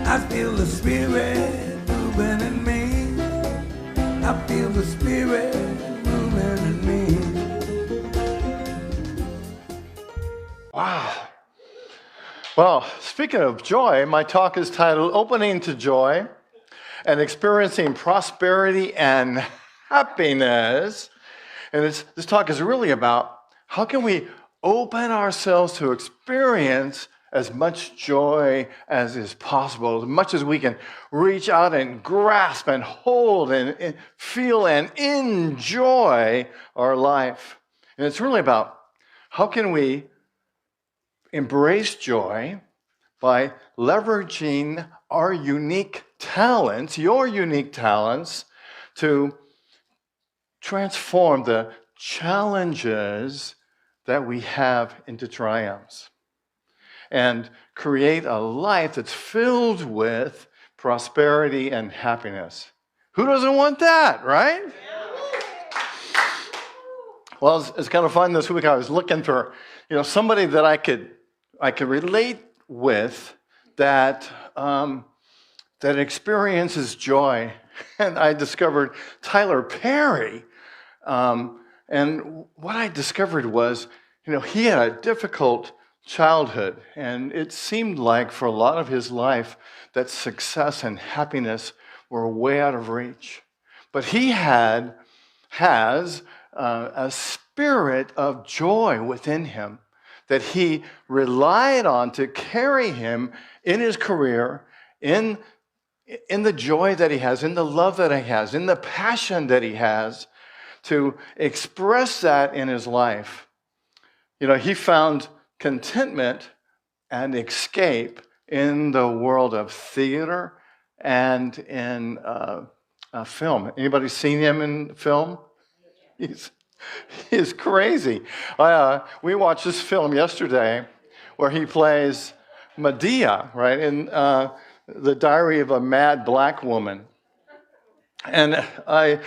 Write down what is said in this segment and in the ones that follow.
I feel the Spirit moving in me. I feel the Spirit moving in me. Wow. Well, speaking of joy, my talk is titled Opening to Joy and Experiencing Prosperity and Happiness. And this talk is really about how can we open ourselves to experience as much joy as is possible, as much as we can reach out and grasp and hold and feel and enjoy our life. And it's really about how can we embrace joy by leveraging our unique talents, your unique talents, to transform the challenges that we have into triumphs and create a life that's filled with prosperity and happiness. Who doesn't want that, right? Well, it's kind of fun this week. I was looking for, somebody that I could relate with that experiences joy, and I discovered Tyler Perry. And what I discovered was, he had a difficult childhood, and it seemed like for a lot of his life that success and happiness were way out of reach. But he has a spirit of joy within him that he relied on to carry him in his career, in the joy that he has, in the love that he has, in the passion that he has, to express that in his life. He found contentment and escape in the world of theater and in film. Anybody seen him in film? He's crazy. We watched this film yesterday where he plays Medea, right, in The Diary of a Mad Black Woman. And I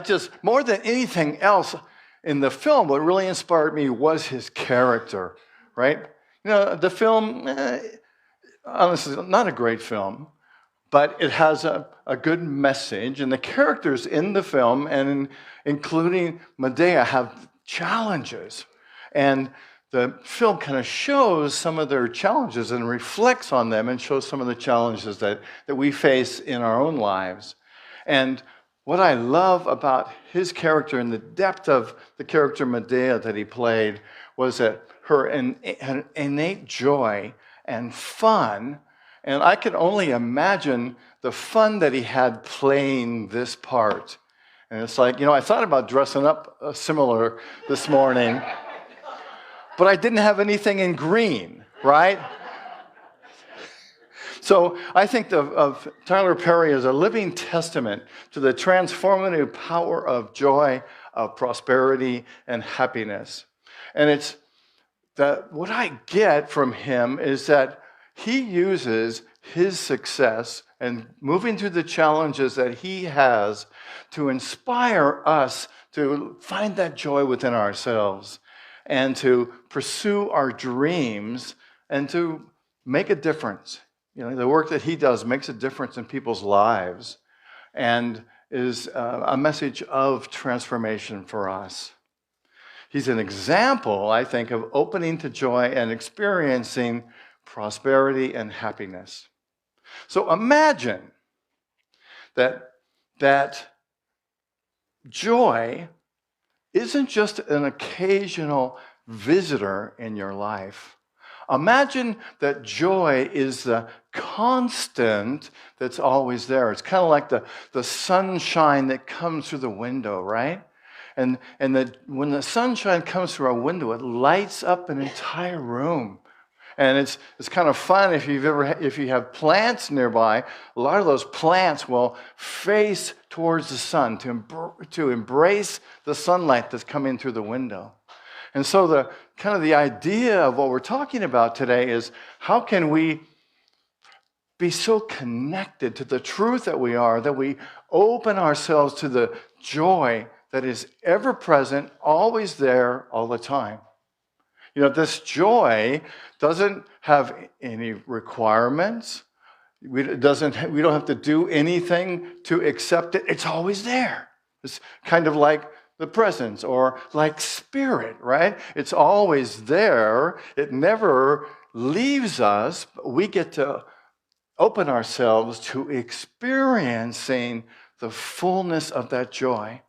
just, more than anything else in the film, what really inspired me was his character, right? The film, honestly, not a great film, but it has a good message. And the characters in the film, and including Medea, have challenges. And the film kind of shows some of their challenges and reflects on them and shows some of the challenges that we face in our own lives. And what I love about his character and the depth of the character Medea that he played was that her innate joy and fun. And I could only imagine the fun that he had playing this part. And it's like, I thought about dressing up similar this morning, but I didn't have anything in green, right? So I think of Tyler Perry as a living testament to the transformative power of joy, of prosperity, and happiness. And it's that what I get from him is that he uses his success and moving through the challenges that he has to inspire us to find that joy within ourselves and to pursue our dreams and to make a difference. The work that he does makes a difference in people's lives and is a message of transformation for us. He's an example, I think, of opening to joy and experiencing prosperity and happiness. So imagine that joy isn't just an occasional visitor in your life. Imagine that joy is the constant that's always there. It's kind of like the sunshine that comes through the window, right? And when the sunshine comes through a window, it lights up an entire room. And it's kind of fun if you have plants nearby. A lot of those plants will face towards the sun to embrace the sunlight that's coming through the window. And so the idea of what we're talking about today is how can we be so connected to the truth that we are, that we open ourselves to the joy that is ever present, always there, all the time. This joy doesn't have any requirements. We don't have to do anything to accept it. It's always there. It's kind of like the presence or like spirit, right? It's always there. It never leaves us. But we get to open ourselves to experiencing the fullness of that joy.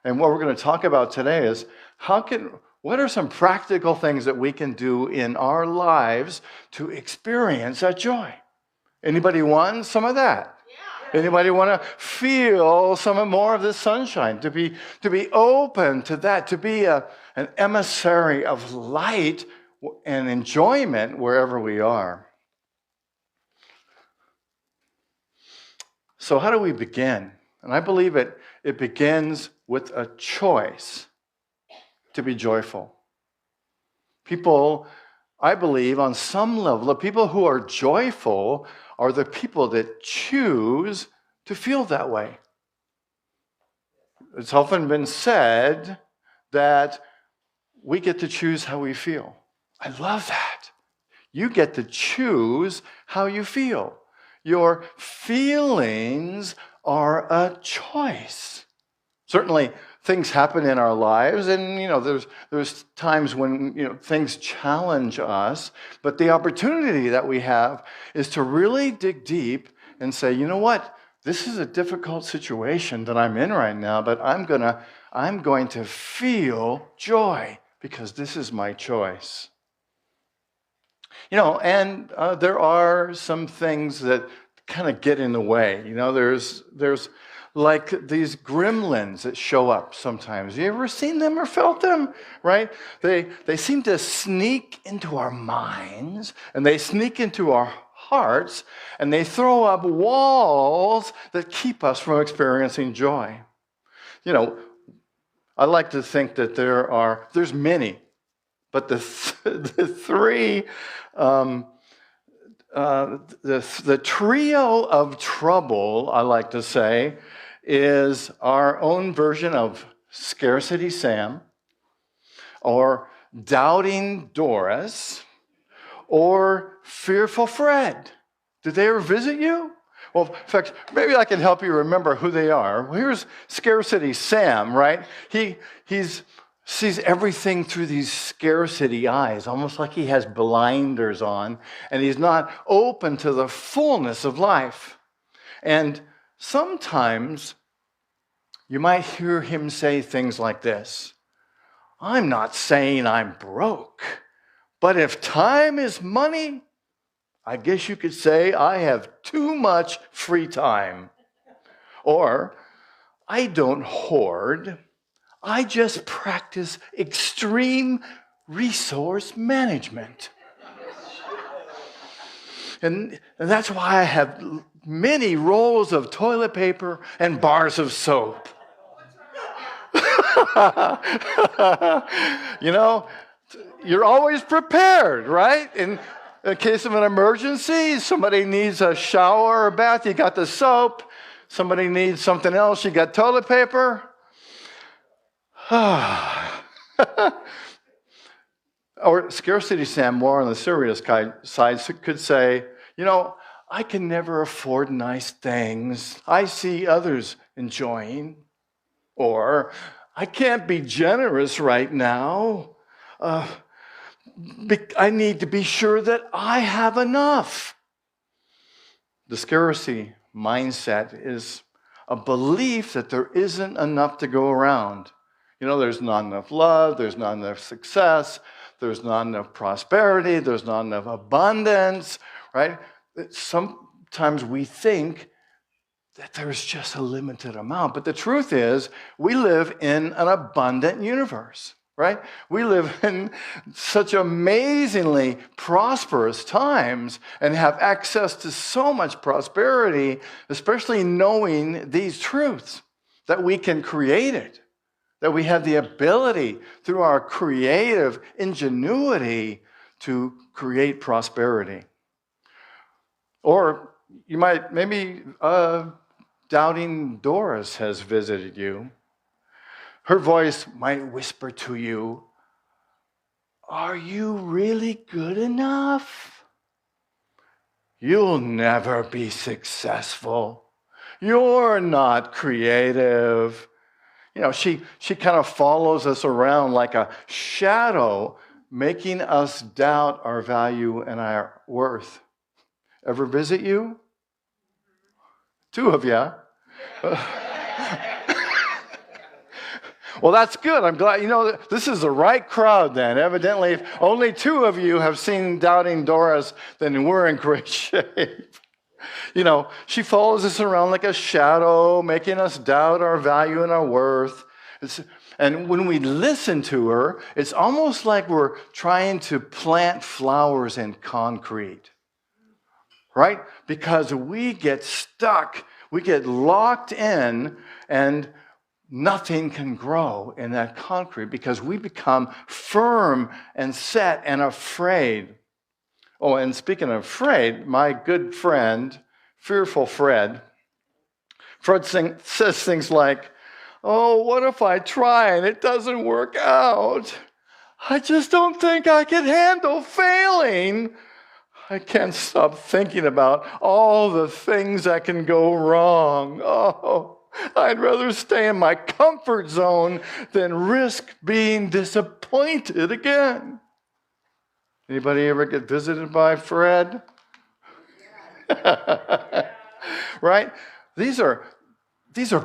And what we're going to talk about today is what are some practical things that we can do in our lives to experience that joy? Anybody want some of that? Yeah. Anybody want to feel some more of this sunshine? To be open to that, to be an emissary of light and enjoyment wherever we are. So how do we begin? And I believe it begins with a choice to be joyful. People, I believe, on some level, the people who are joyful are the people that choose to feel that way. It's often been said that we get to choose how we feel. I love that. You get to choose how you feel. Your feelings are a choice. Certainly, things happen in our lives, and there's times when things challenge us. But the opportunity that we have is to really dig deep and say, you know what? This is a difficult situation that I'm in right now, but I'm going to feel joy because this is my choice. And there are some things that kind of get in the way. There's like these gremlins that show up sometimes. You ever seen them or felt them? Right? They seem to sneak into our minds, and they sneak into our hearts, and they throw up walls that keep us from experiencing joy. I like to think that there's many, but the three, the trio of trouble, I like to say, is our own version of Scarcity Sam, or Doubting Doris, or Fearful Fred. Did they ever visit you? Well, in fact, maybe I can help you remember who they are. Well, here's Scarcity Sam, right? He sees everything through these scarcity eyes, almost like he has blinders on, and he's not open to the fullness of life. And sometimes you might hear him say things like this: I'm not saying I'm broke, but if time is money, I guess you could say I have too much free time. Or, I don't hoard, I just practice extreme resource management. And that's why I have many rolls of toilet paper and bars of soap. You're always prepared, right? In case of an emergency, somebody needs a shower or a bath, you got the soap. Somebody needs something else, you got toilet paper. Or Scarcity Sam, more on the serious side, could say, I can never afford nice things I see others enjoying. Or, I can't be generous right now. I need to be sure that I have enough. The scarcity mindset is a belief that there isn't enough to go around. There's not enough love, there's not enough success, there's not enough prosperity, there's not enough abundance, right? Sometimes we think that there's just a limited amount. But the truth is, we live in an abundant universe, right? We live in such amazingly prosperous times and have access to so much prosperity, especially knowing these truths, that we can create it, that we have the ability through our creative ingenuity to create prosperity. Or you might, maybe Doubting Doris has visited you. Her voice might whisper to you, are you really good enough? You'll never be successful. You're not creative. You know, she kind of follows us around like a shadow, making us doubt our value and our worth. Ever visit you? 2 of you. Well, that's good. I'm glad. You know, this is the right crowd then. Evidently, if only 2 of you have seen Doubting Doris, then we're in great shape. You know, she follows us around like a shadow, making us doubt our value and our worth. And when we listen to her, it's almost like we're trying to plant flowers in concrete, right? Because we get stuck, we get locked in, and nothing can grow in that concrete because we become firm and set and afraid. Oh, and speaking of afraid, my good friend, Fearful Fred says things like, oh, what if I try and it doesn't work out? I just don't think I can handle failing. I can't stop thinking about all the things that can go wrong. Oh, I'd rather stay in my comfort zone than risk being disappointed again. Anybody ever get visited by Fred? Right? These are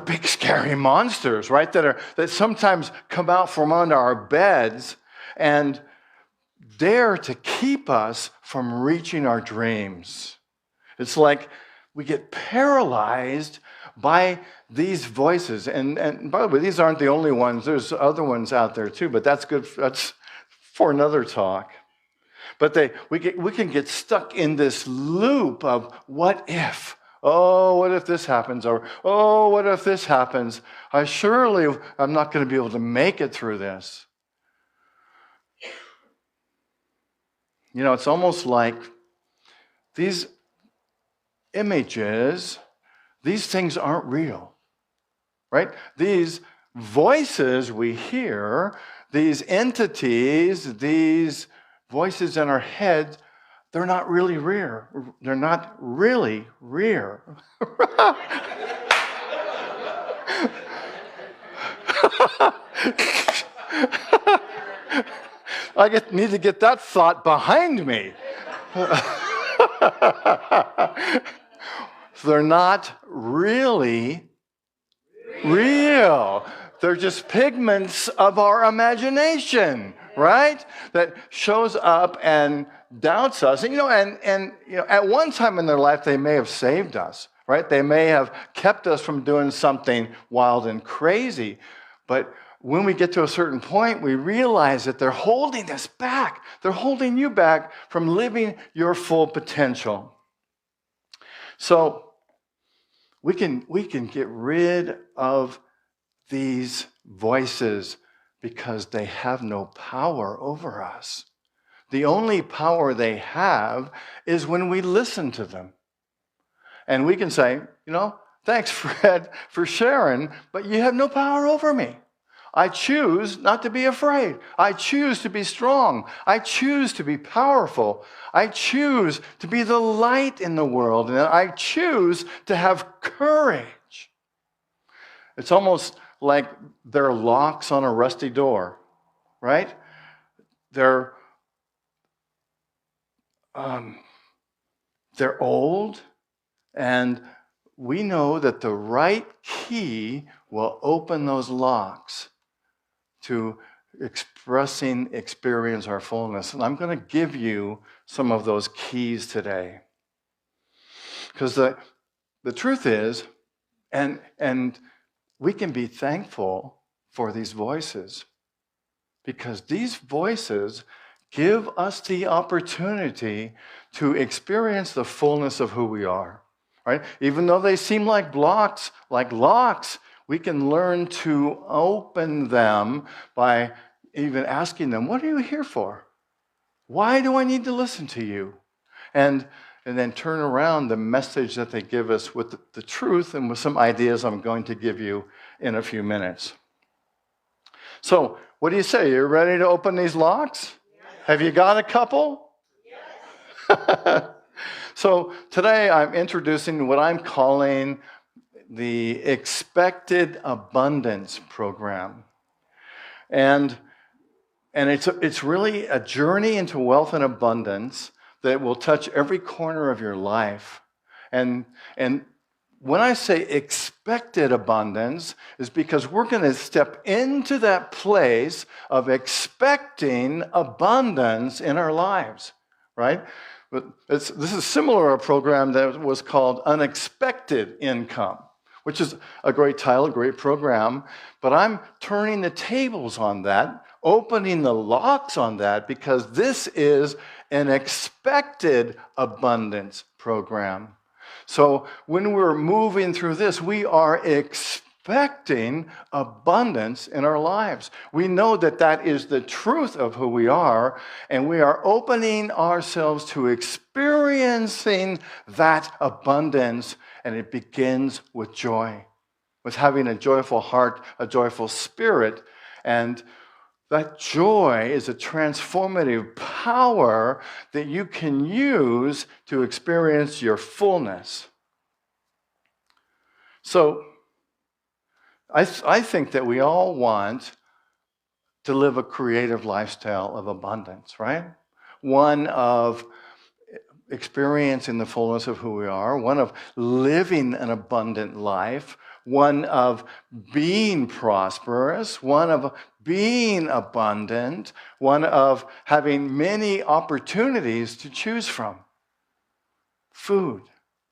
big scary monsters, right? That sometimes come out from under our beds and dare to keep us from reaching our dreams. It's like we get paralyzed by these voices. And by the way, these aren't the only ones. There's other ones out there too, but that's good. That's for another talk. But we can get stuck in this loop of what if? Oh, what if this happens? Or, oh, what if this happens? I'm not going to be able to make it through this. You know, it's almost like these images, these things aren't real, right? These voices we hear, these entities, these voices in our head, they're not really real. They're not really real. Need to get that thought behind me. They're not really real. They're just pigments of our imagination, right? That shows up and doubts us. And at one time in their life, they may have saved us, right? They may have kept us from doing something wild and crazy. But when we get to a certain point, we realize that they're holding us back. They're holding you back from living your full potential. So we can get rid of these voices because they have no power over us. The only power they have is when we listen to them. And we can say, thanks, Fred, for sharing, but you have no power over me. I choose not to be afraid. I choose to be strong. I choose to be powerful. I choose to be the light in the world. And I choose to have courage. It's almost like they're locks on a rusty door, right? They're old, and we know that the right key will open those locks to experience our fullness. And I'm going to give you some of those keys today. Because the truth is, and we can be thankful for these voices, because these voices give us the opportunity to experience the fullness of who we are, right? Even though they seem like blocks, like locks, we can learn to open them by even asking them, what are you here for? Why do I need to listen to you? And then turn around the message that they give us with the truth and with some ideas I'm going to give you in a few minutes. So, what do you say? You're ready to open these locks? Yes. Have you got a couple? Yes. So today I'm introducing what I'm calling the Expected Abundance Program. And it's really a journey into wealth and abundance that will touch every corner of your life. And when I say expected abundance, is because we're going to step into that place of expecting abundance in our lives, right? But this is similar to a program that was called Unexpected Income, which is a great title, a great program. But I'm turning the tables on that, opening the locks on that, because this is an expected abundance program. So when we're moving through this, we are expecting abundance in our lives. We know that that is the truth of who we are, and we are opening ourselves to experiencing that abundance, and it begins with joy, with having a joyful heart, a joyful spirit, and that joy is a transformative power that you can use to experience your fullness. So, I think that we all want to live a creative lifestyle of abundance, right? One of experiencing the fullness of who we are, one of living an abundant life, one of being prosperous, one of being abundant, one of having many opportunities to choose from. Food,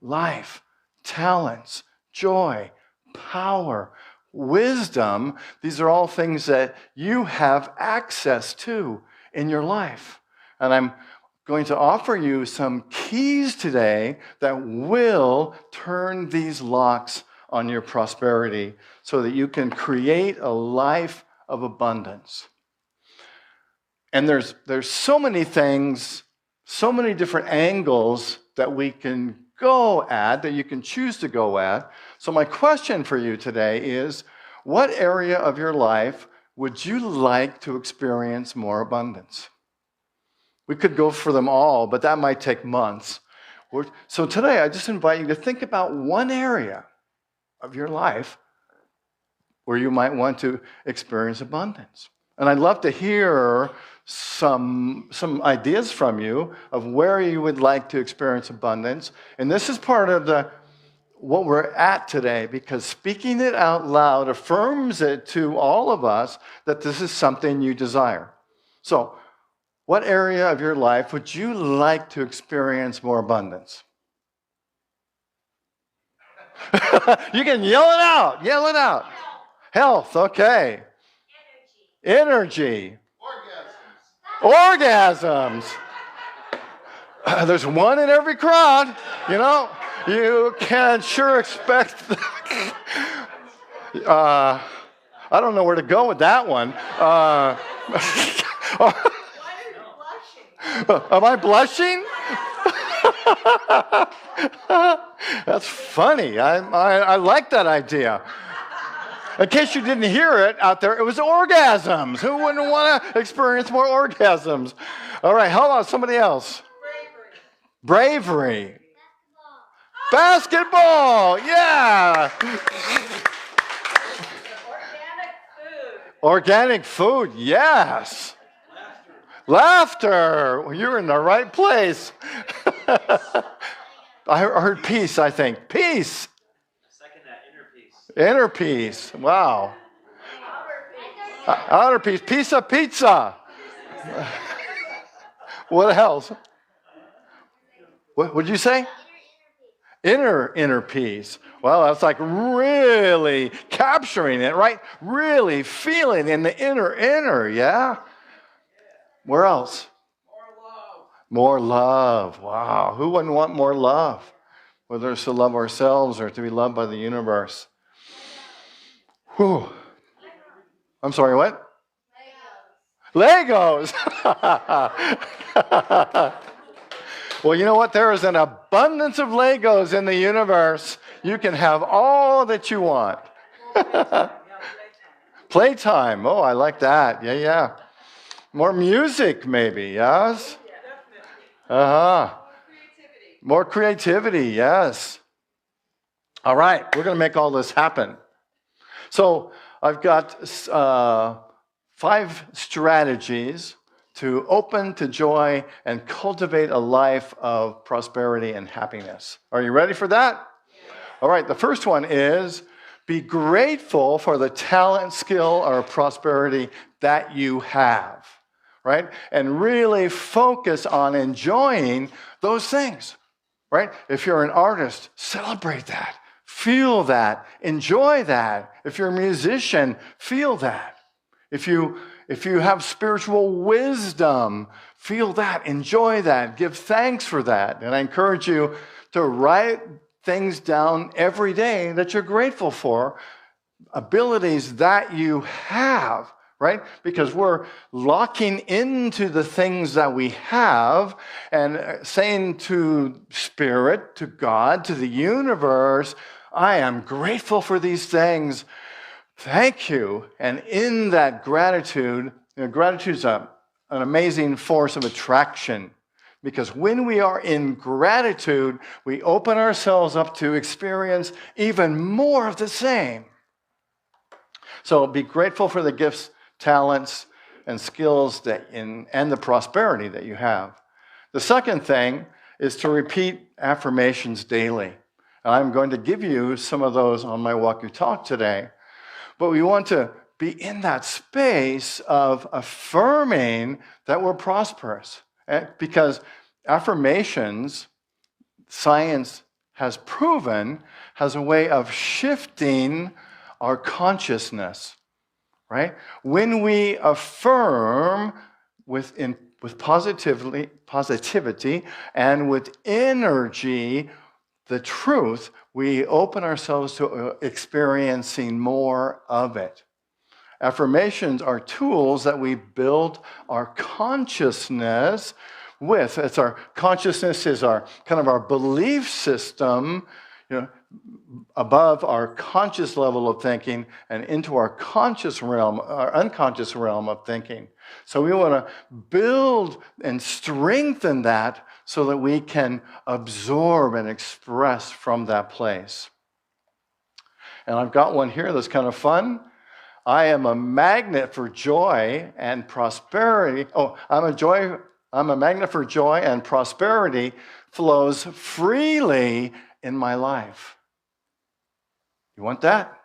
life, talents, joy, power, wisdom, these are all things that you have access to in your life. And I'm going to offer you some keys today that will turn these locks on your prosperity so that you can create a life of abundance. And there's so many things, so many different angles that we can go at, that you can choose to go at. So my question for you today is, what area of your life would you like to experience more abundance? We could go for them all, but that might take months. So today, I just invite you to think about one area of your life where you might want to experience abundance. And I'd love to hear some ideas from you of where you would like to experience abundance. And this is part of what we're at today, because speaking it out loud affirms it to all of us that this is something you desire. So, what area of your life would you like to experience more abundance? You can yell it out. Yell it out. Health, okay. Energy. Orgasms. There's one in every crowd. You know, you can sure expect. I don't know where to go with that one. Am I blushing? That's funny. I like that idea. In case you didn't hear it out there, it was orgasms. Who wouldn't want to experience more orgasms? All right, how about somebody else? Bravery. Basketball. Yeah. Organic food, yes. Laughter. Well, you're in the right place. I heard peace, I think. Peace. Second that, inner peace. Inner peace. Wow. Outer peace. Piece of pizza. What else? What would you say? Inner peace. Well, that's like really capturing it, right? Really feeling in the inner, yeah? Where else? More love. Wow. Who wouldn't want more love? Whether it's to love ourselves or to be loved by the universe. Whew. I'm sorry, what? Legos. Well, you know what? There is an abundance of Legos in the universe. You can have all that you want. Playtime. Oh, I like that. Yeah. More music, maybe, yes? Uh-huh. More creativity, yes. All right, we're going to make all this happen. So I've got 5 strategies to open to joy and cultivate a life of prosperity and happiness. Are you ready for that? All right, the first one is be grateful for the talent, skill, or prosperity that you have, right? And really focus on enjoying those things, right? If you're an artist, celebrate that. Feel that. Enjoy that. If you're a musician, feel that. If you have spiritual wisdom, feel that. Enjoy that. Give thanks for that. And I encourage you to write things down every day that you're grateful for, abilities that you have, right? Because we're locking into the things that we have and saying to Spirit, to God, to the universe, I am grateful for these things. Thank you. And in that gratitude, gratitude is an amazing force of attraction. Because when we are in gratitude, we open ourselves up to experience even more of the same. So be grateful for the gifts, talents, and skills and the prosperity that you have. The second thing is to repeat affirmations daily. And I'm going to give you some of those on my Walk Your Talk today. But we want to be in that space of affirming that we're prosperous. Because affirmations, science has proven, has a way of shifting our consciousness, right? When we affirm with positivity and with energy the truth, we open ourselves to experiencing more of it. Affirmations are tools that we build our consciousness with. It's our consciousness is our kind of our belief system, above our conscious level of thinking and into our conscious realm, our unconscious realm of thinking. So we want to build and strengthen that so that we can absorb and express from that place. And I've got one here that's kind of fun. I am a magnet for joy and prosperity. I'm a magnet for joy and prosperity flows freely in my life. You want that?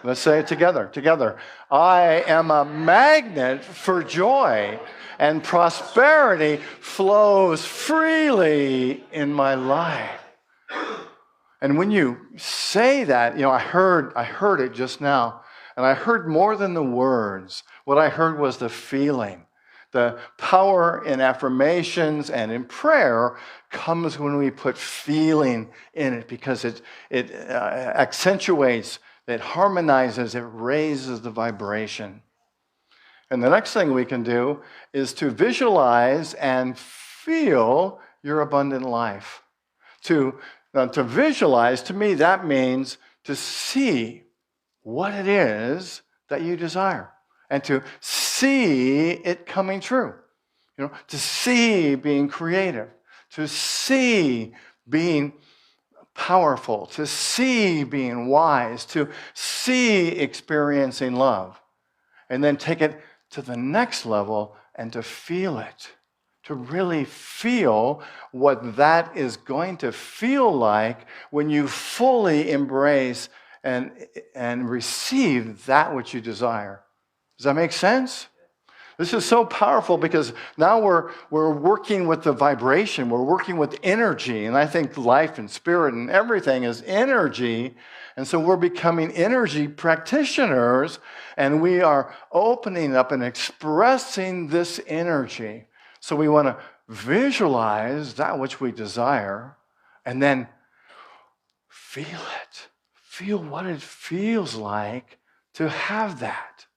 Let's say it together. I am a magnet for joy and prosperity flows freely in my life. And when you say that, I heard it just now. And I heard more than the words. What I heard was the feeling. The power in affirmations and in prayer comes when we put feeling in it because it accentuates, it harmonizes, it raises the vibration. And the next thing we can do is to visualize and feel your abundant life. To visualize, to me, that means to see what it is that you desire and to see it coming true. To see being creative, to see being powerful, to see being wise, to see experiencing love, and then take it to the next level and to feel it, to really feel what that is going to feel like when you fully embrace and receive that which you desire. Does that make sense? This is so powerful because now we're working with the vibration, we're working with energy, and I think life and spirit and everything is energy, and so we're becoming energy practitioners, and we are opening up and expressing this energy. So we want to visualize that which we desire, and then feel it. Feel what it feels like to have that,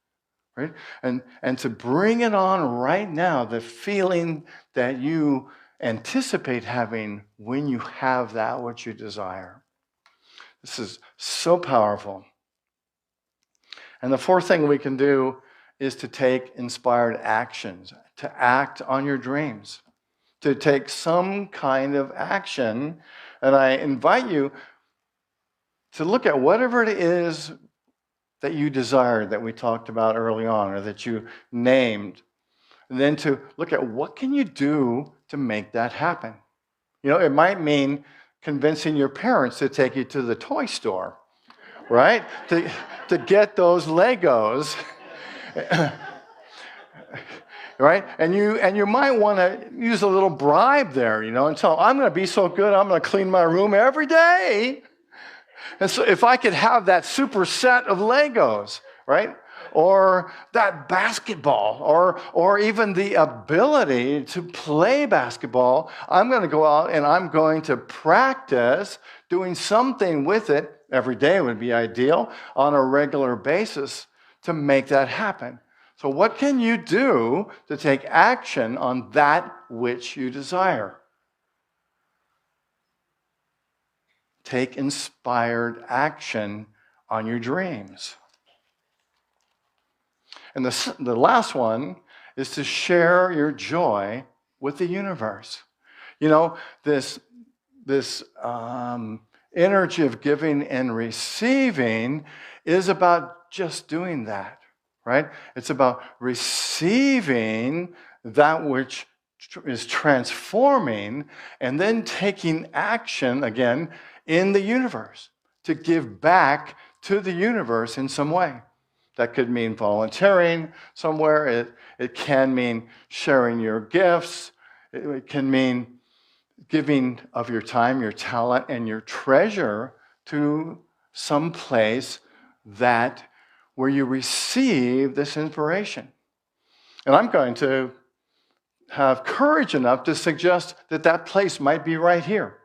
right? And to bring it on right now, the feeling that you anticipate having when you have that which you desire. This is so powerful. And the fourth thing we can do is to take inspired actions, to act on your dreams, to take some kind of action. And I invite you to look at whatever it is that you desire that we talked about early on, or that you named, and then to look at what can you do to make that happen. You know, it might mean convincing your parents to take you to the toy store, right? to get those Legos. Right? And you might want to use a little bribe there, you know, and tell them, I'm going to be so good, I'm going to clean my room every day. And so if I could have that super set of Legos, right? Or that basketball, or even the ability to play basketball, I'm going to go out and I'm going to practice doing something with it. Every day would be ideal, on a regular basis, to make that happen. So what can you do to take action on that which you desire? Take inspired action on your dreams. And the last one is to share your joy with the universe. You know, this energy of giving and receiving is about just doing that. Right? It's about receiving that which is transforming and then taking action again in the universe to give back to the universe in some way. That could mean volunteering somewhere. It can mean sharing your gifts. It can mean giving of your time, your talent, and your treasure to some place where you receive this inspiration. And I'm going to have courage enough to suggest that place might be right here,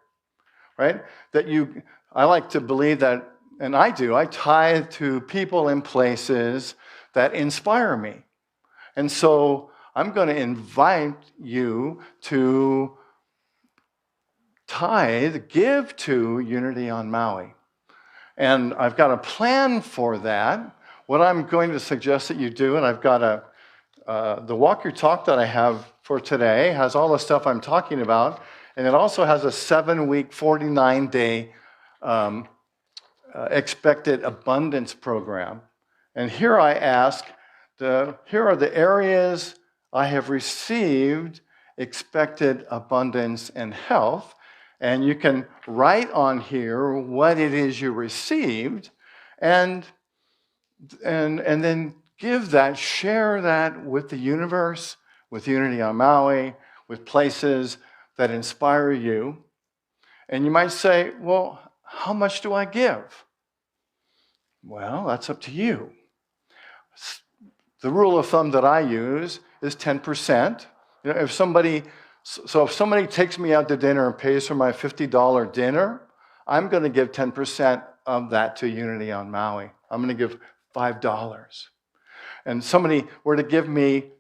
right? I like to believe that, and I do, I tithe to people and places that inspire me. And so I'm going to invite you to give to Unity on Maui. And I've got a plan for that. What I'm going to suggest that you do, and I've got the Walk Your Talk that I have for today has all the stuff I'm talking about, and it also has a 7-week, 49-day expected abundance program. And here I ask, here are the areas I have received expected abundance and health, and you can write on here what it is you received, and then share that with the universe, with Unity on Maui, with places that inspire you. And you might say, well, how much do I give? Well, that's up to you. The rule of thumb that I use is 10%. You know, if somebody takes me out to dinner and pays for my $50 dinner, I'm going to give 10% of that to Unity on Maui. I'm going to give $5. And somebody were to give me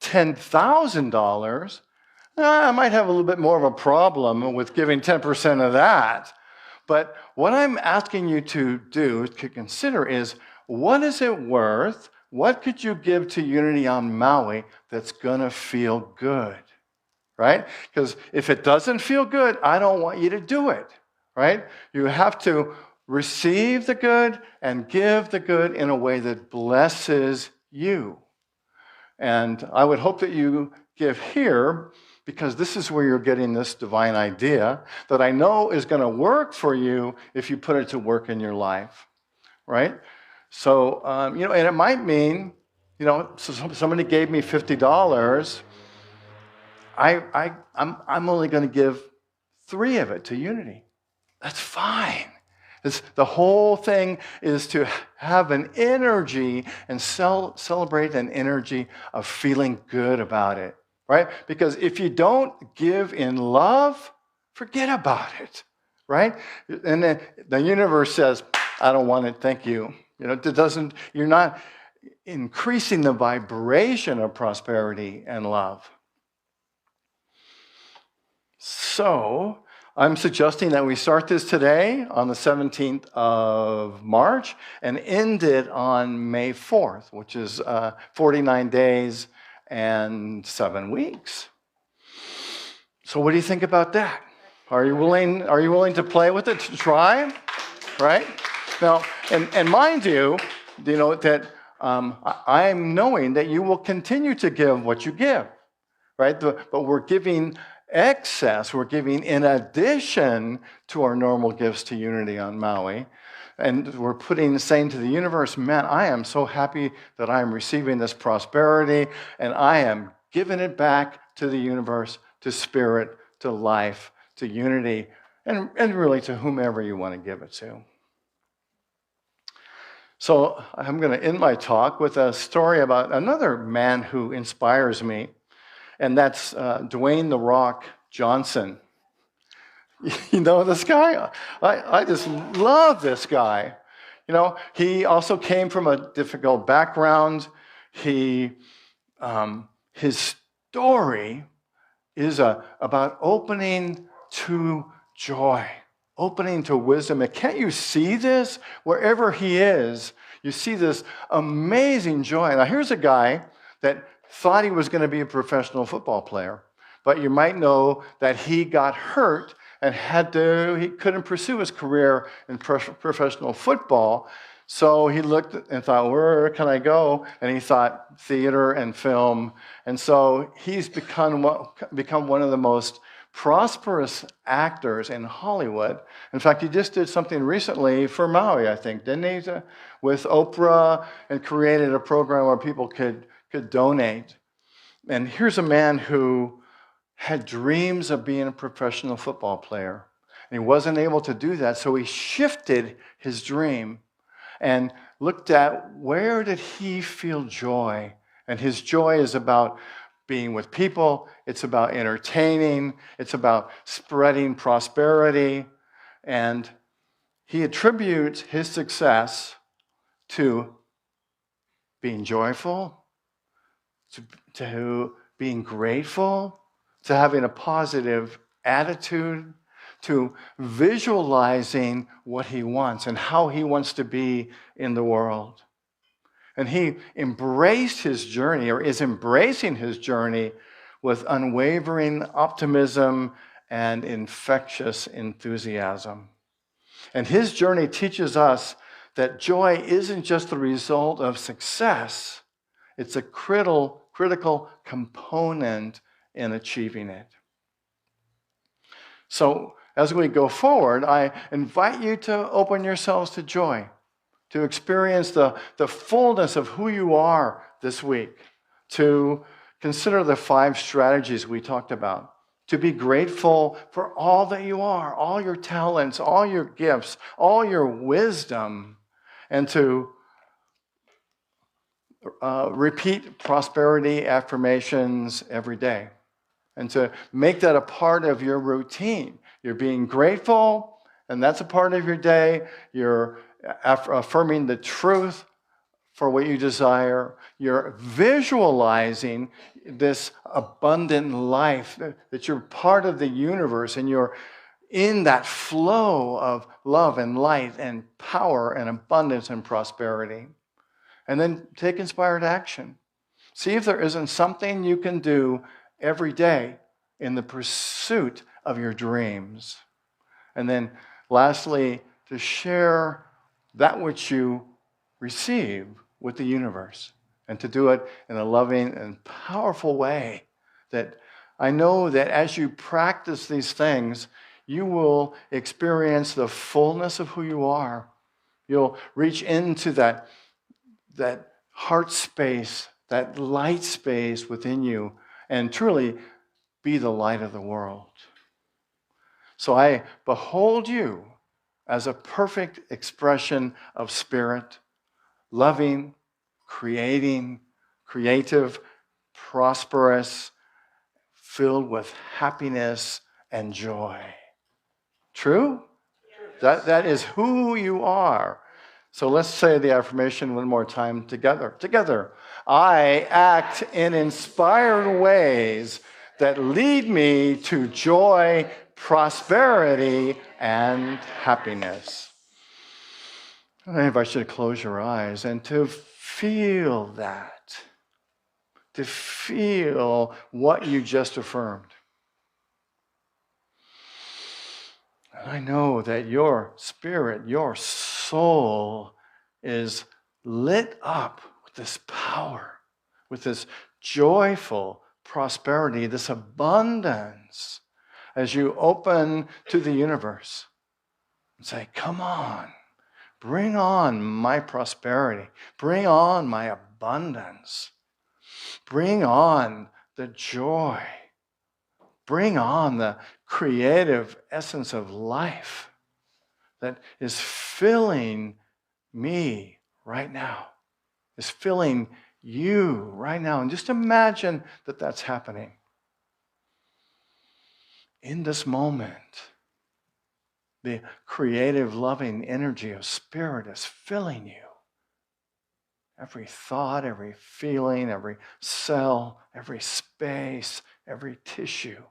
$10,000, I might have a little bit more of a problem with giving 10% of that. But what I'm asking you to do, to consider, is what is it worth? What could you give to Unity on Maui that's going to feel good? Right? Because if it doesn't feel good, I don't want you to do it. Right? You have to receive the good and give the good in a way that blesses you. And I would hope that you give here, because this is where you're getting this divine idea that I know is going to work for you if you put it to work in your life, right? So, and it might mean, so somebody gave me $50. I'm only going to give 3 of it to Unity. That's fine. The whole thing is to have an energy and celebrate an energy of feeling good about it, right? Because if you don't give in love, forget about it, right? And then the universe says, I don't want it, thank you. You're not increasing the vibration of prosperity and love. So, I'm suggesting that we start this today on the 17th of March and end it on May 4th, which is 49 days and 7 weeks. So what do you think about that? Are you willing to play with it, to try? Right? Now, and mind you, that I'm knowing that you will continue to give what you give, right? But we're giving excess, we're giving in addition to our normal gifts to Unity on Maui. And we're saying to the universe, man, I am so happy that I am receiving this prosperity, and I am giving it back to the universe, to spirit, to life, to unity, and really to whomever you want to give it to. So I'm going to end my talk with a story about another man who inspires me, and that's Dwayne "The Rock" Johnson. You know this guy? I just love this guy. He also came from a difficult background. His story is about opening to joy, opening to wisdom. And can't you see this? Wherever he is, you see this amazing joy. Now, here's a guy that thought he was going to be a professional football player, but you might know that he got hurt and he couldn't pursue his career in professional football. So he looked and thought, where can I go? And he thought theater and film. And so he's become one of the most prosperous actors in Hollywood. In fact, he just did something recently for Maui, I think, didn't he? With Oprah, and created a program where people could donate. And here's a man who had dreams of being a professional football player. And he wasn't able to do that, so he shifted his dream and looked at where did he feel joy. And his joy is about being with people, it's about entertaining, it's about spreading prosperity. And he attributes his success to being joyful, to being grateful, to having a positive attitude, to visualizing what he wants and how he wants to be in the world. And he embraced his journey, or is embracing his journey, with unwavering optimism and infectious enthusiasm. And his journey teaches us that joy isn't just the result of success, it's a critical component in achieving it. So as we go forward, I invite you to open yourselves to joy, to experience the fullness of who you are this week, to consider the 5 strategies we talked about, to be grateful for all that you are, all your talents, all your gifts, all your wisdom, and to repeat prosperity affirmations every day, and to make that a part of your routine. You're being grateful, and that's a part of your day. You're affirming the truth for what you desire. You're visualizing this abundant life, that you're part of the universe, and you're in that flow of love and light and power and abundance and prosperity. And then take inspired action. See if there isn't something you can do every day in the pursuit of your dreams. And then lastly, to share that which you receive with the universe, and to do it in a loving and powerful way. That I know that as you practice these things, you will experience the fullness of who you are. You'll reach into that heart space, that light space within you, and truly be the light of the world. So I behold you as a perfect expression of spirit, loving, creating, creative, prosperous, filled with happiness and joy. True? That is who you are. So let's say the affirmation one more time together. Together. I act in inspired ways that lead me to joy, prosperity, and happiness. I invite you to close your eyes and to feel that. To feel what you just affirmed. And I know that your spirit, your soul is lit up with this power, with this joyful prosperity, this abundance, as you open to the universe and say, come on, bring on my prosperity, bring on my abundance, bring on the joy, bring on the creative essence of life that is filling me right now, is filling you right now. And just imagine that that's happening. In this moment, the creative, loving energy of spirit is filling you. Every thought, every feeling, every cell, every space, every tissue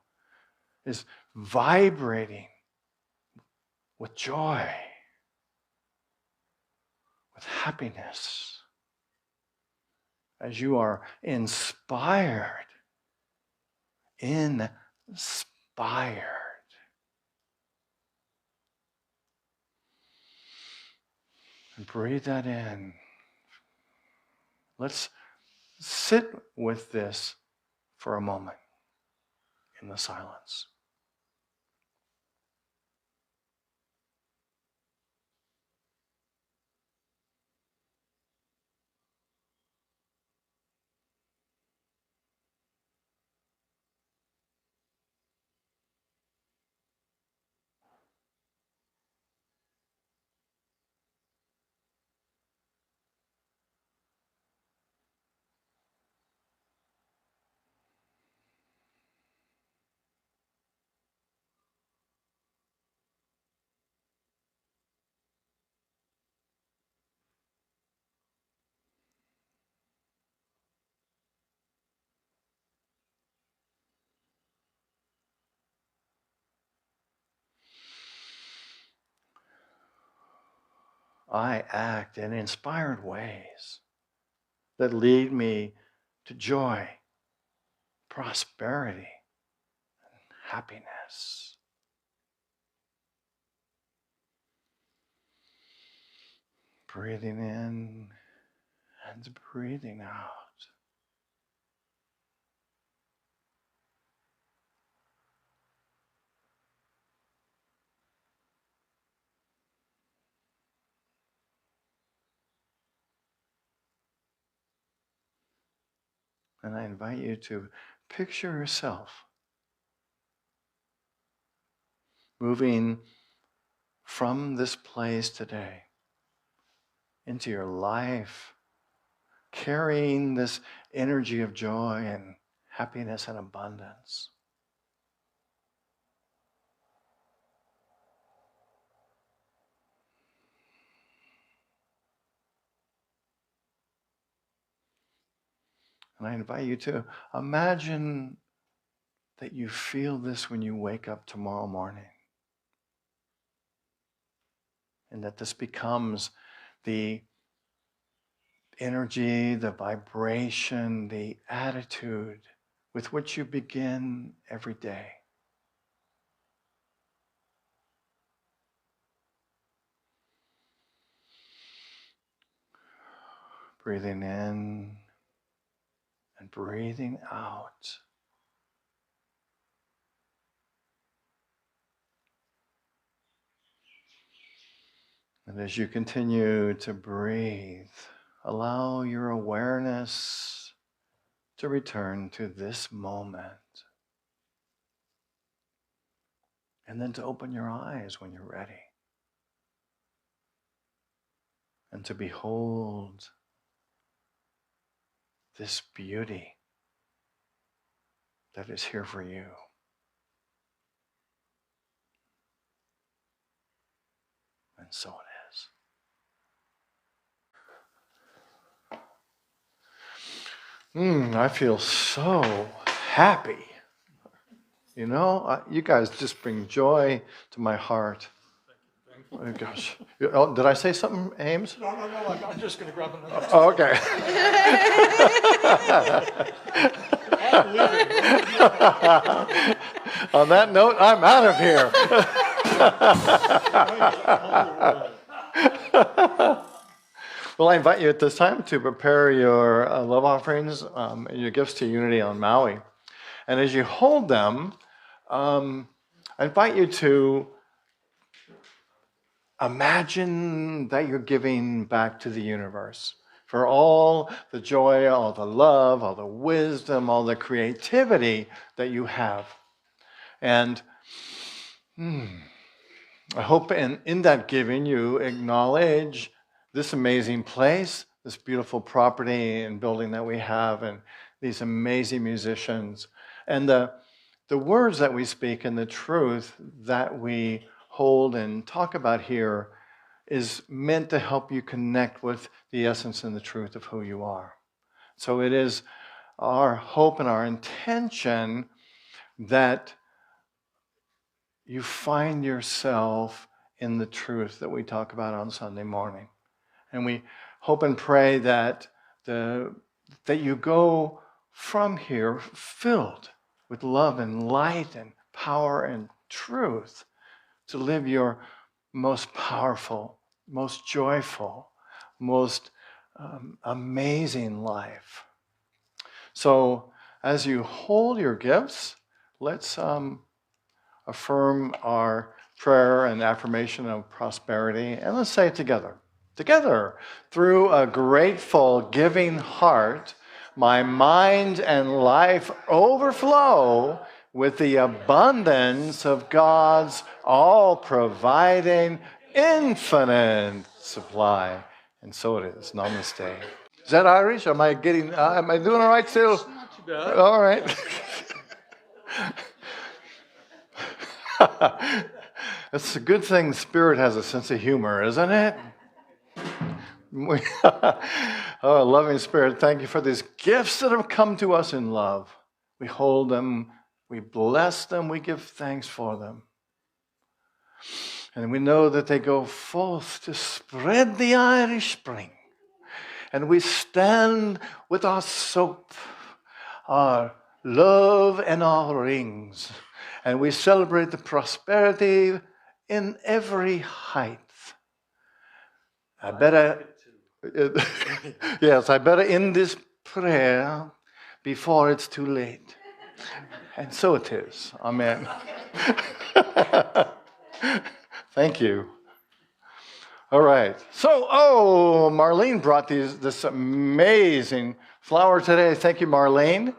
is vibrating with joy, with happiness, as you are inspired. Inspired. And breathe that in. Let's sit with this for a moment in the silence. I act in inspired ways that lead me to joy, prosperity, and happiness. Breathing in and breathing out. And I invite you to picture yourself moving from this place today into your life, carrying this energy of joy and happiness and abundance. And I invite you to imagine that you feel this when you wake up tomorrow morning. And that this becomes the energy, the vibration, the attitude with which you begin every day. Breathing in and breathing out. And as you continue to breathe, allow your awareness to return to this moment. And then to open your eyes when you're ready. And to behold this beauty that is here for you. And so it is. I feel so happy. You know, you guys just bring joy to my heart. Oh, gosh. Oh, did I say something, Ames? No, I'm just going to grab another. Oh, okay. On that note, I'm out of here. Well, I invite you at this time to prepare your love offerings and your gifts to Unity on Maui. And as you hold them, I invite you to imagine that you're giving back to the universe for all the joy, all the love, all the wisdom, all the creativity that you have. And I hope in that giving you acknowledge this amazing place, this beautiful property and building that we have, and these amazing musicians, and the words that we speak and the truth that we hold and talk about here is meant to help you connect with the essence and the truth of who you are. So it is our hope and our intention that you find yourself in the truth that we talk about on Sunday morning. And we hope and pray that you go from here filled with love and light and power and truth to live your most powerful, most joyful, most amazing life. So as you hold your gifts, let's affirm our prayer and affirmation of prosperity, and let's say it together. Together, through a grateful, giving heart, my mind and life overflow with the abundance of God's all-providing, infinite supply. And so it is. Namaste. Is that Irish? Am I doing all right still? Not too bad. All right. It's a good thing Spirit has a sense of humor, isn't it? Oh, loving Spirit, thank you for these gifts that have come to us in love. We hold them, we bless them, we give thanks for them. And we know that they go forth to spread the Irish Spring. And we stand with our soap, our love, and our rings. And we celebrate the prosperity in every height. I better end this prayer before it's too late. And so it is. Amen. Thank you. All right. So, Marlene brought this amazing flower today. Thank you, Marlene.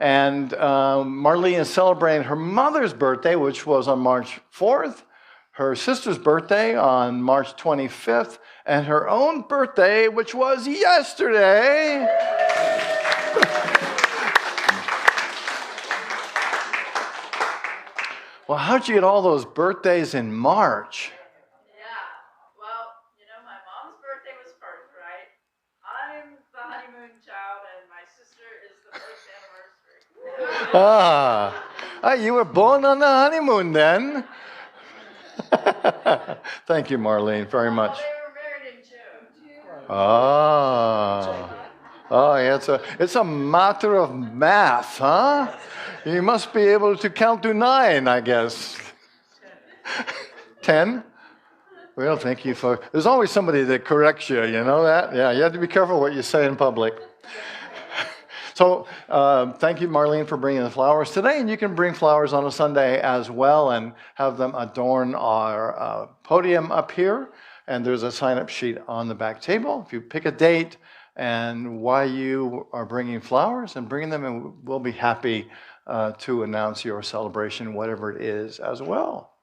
And Marlene is celebrating her mother's birthday, which was on March 4th, her sister's birthday on March 25th, and her own birthday, which was yesterday. Well, how'd you get all those birthdays in March? My mom's birthday was first, right? I'm the honeymoon child, and my sister is the first anniversary. You were born on the honeymoon then. Thank you, Marlene, very much. They were married in June. Yeah, it's a matter of math, huh? You must be able to count to 9, I guess. 10? Well, thank you for... There's always somebody that corrects you, you know that? Yeah, you have to be careful what you say in public. So thank you, Marlene, for bringing the flowers today. And you can bring flowers on a Sunday as well and have them adorn our podium up here. And there's a sign-up sheet on the back table. If you pick a date and why you are bringing flowers and bringing them, and we'll be happy to announce your celebration, whatever it is, as well.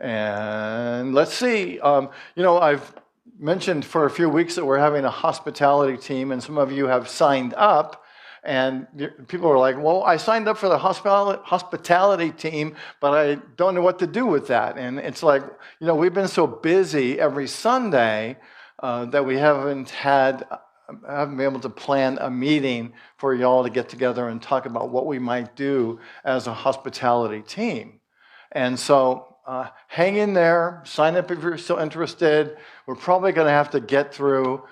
And let's see. I've mentioned for a few weeks that we're having a hospitality team, and some of you have signed up. And people are like, well, I signed up for the hospitality team, but I don't know what to do with that. And it's like, we've been so busy every Sunday that we haven't been able to plan a meeting for y'all to get together and talk about what we might do as a hospitality team. And so hang in there, sign up if you're still interested. We're probably going to have to get through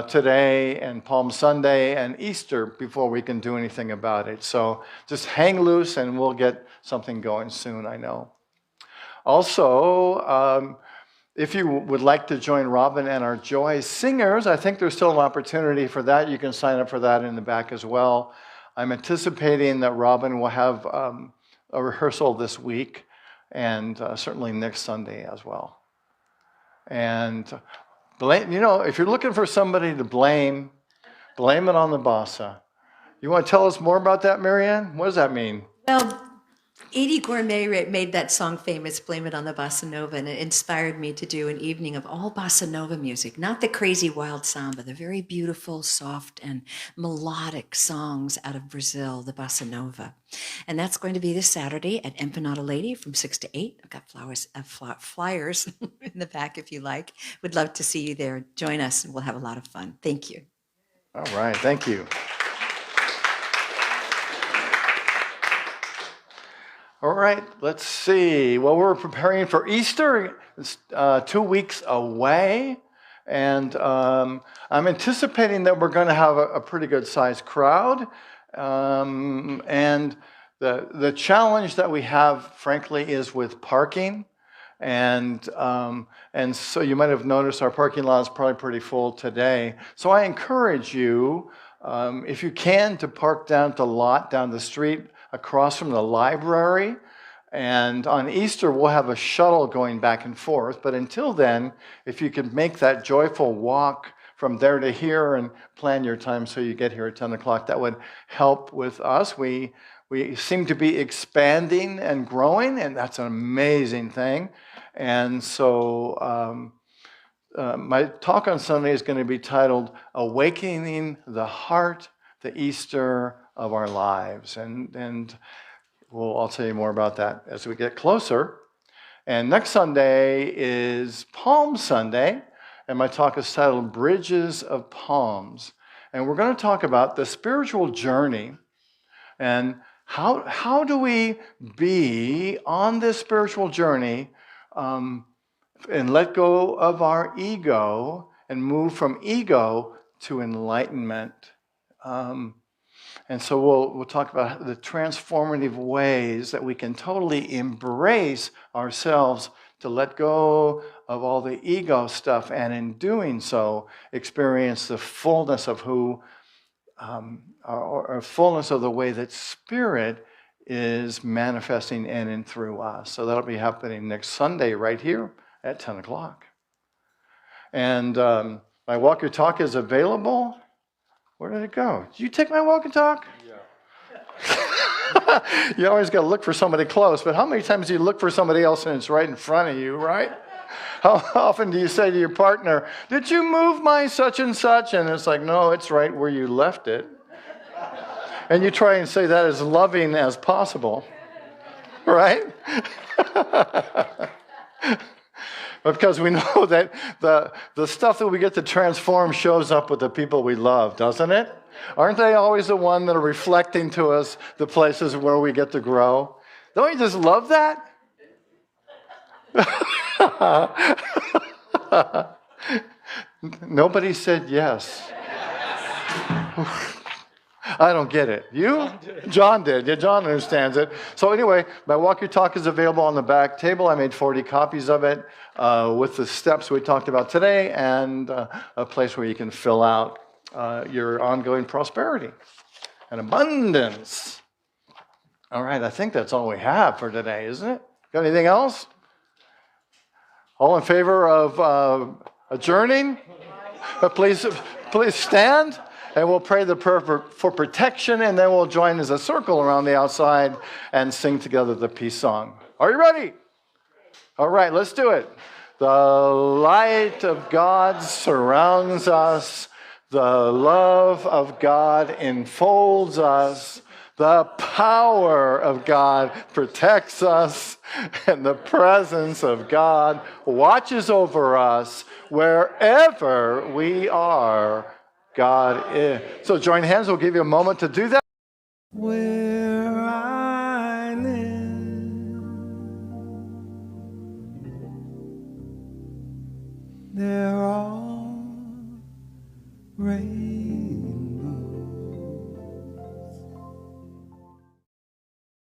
today and Palm Sunday and Easter before we can do anything about it. So just hang loose and we'll get something going soon, I know. Also, if you would like to join Robin and our Joy Singers, I think there's still an opportunity for that. You can sign up for that in the back as well. I'm anticipating that Robin will have a rehearsal this week and certainly next Sunday as well. And if you're looking for somebody to blame it on the bossa. You want to tell us more about that, Marianne? What does that mean? Well, Edie Gourmet made that song famous, Blame It on the Bossa Nova, and it inspired me to do an evening of all bossa nova music, not the crazy wild samba, the very beautiful, soft, and melodic songs out of Brazil, the bossa nova. And that's going to be this Saturday at Empanada Lady from 6 to 8. I've got flyers in the back if you like. Would love to see you there. Join us, and we'll have a lot of fun. Thank you. All right, thank you. All right, let's see. Well, we're preparing for Easter. It's 2 weeks away. And I'm anticipating that we're going to have a pretty good sized crowd. And the challenge that we have, frankly, is with parking. And so you might have noticed our parking lot is probably pretty full today. So I encourage you, if you can, to park down at the lot down the street across from the library. And on Easter, we'll have a shuttle going back and forth. But until then, if you could make that joyful walk from there to here and plan your time so you get here at 10 o'clock, that would help with us. We seem to be expanding and growing, and that's an amazing thing. And so my talk on Sunday is going to be titled, Awakening the Heart, the Easter of Our Lives. And I'll tell you more about that as we get closer. And next Sunday is Palm Sunday, and my talk is titled Bridges of Palms. And we're going to talk about the spiritual journey and how do we be on this spiritual journey and let go of our ego and move from ego to enlightenment. And so we'll talk about the transformative ways that we can totally embrace ourselves to let go of all the ego stuff, and in doing so, experience the fullness of who, or fullness of the way that Spirit is manifesting in and through us. So that'll be happening next Sunday right here at 10 o'clock. And my walk your talk is available. Where did it go? Did you take my walk and talk? Yeah. You always got to look for somebody close, but how many times do you look for somebody else and it's right in front of you, right? How often do you say to your partner, did you move my such and such? And it's like, no, it's right where you left it. And you try and say that as loving as possible, right? Because we know that the stuff that we get to transform shows up with the people we love, doesn't it? Aren't they always the one that are reflecting to us the places where we get to grow? Don't you just love that? Nobody said yes. I don't get it. You? John did. Yeah, John understands it. So anyway, my Walk Your Talk is available on the back table. I made 40 copies of it with the steps we talked about today and a place where you can fill out your ongoing prosperity and abundance. All right, I think that's all we have for today, isn't it? Got anything else? All in favor of adjourning? Please stand. And we'll pray the prayer for protection, and then we'll join as a circle around the outside and sing together the peace song. Are you ready? All right, let's do it. The light of God surrounds us. The love of God enfolds us. The power of God protects us. And the presence of God watches over us wherever we are. God is. So join hands. We'll give you a moment to do that.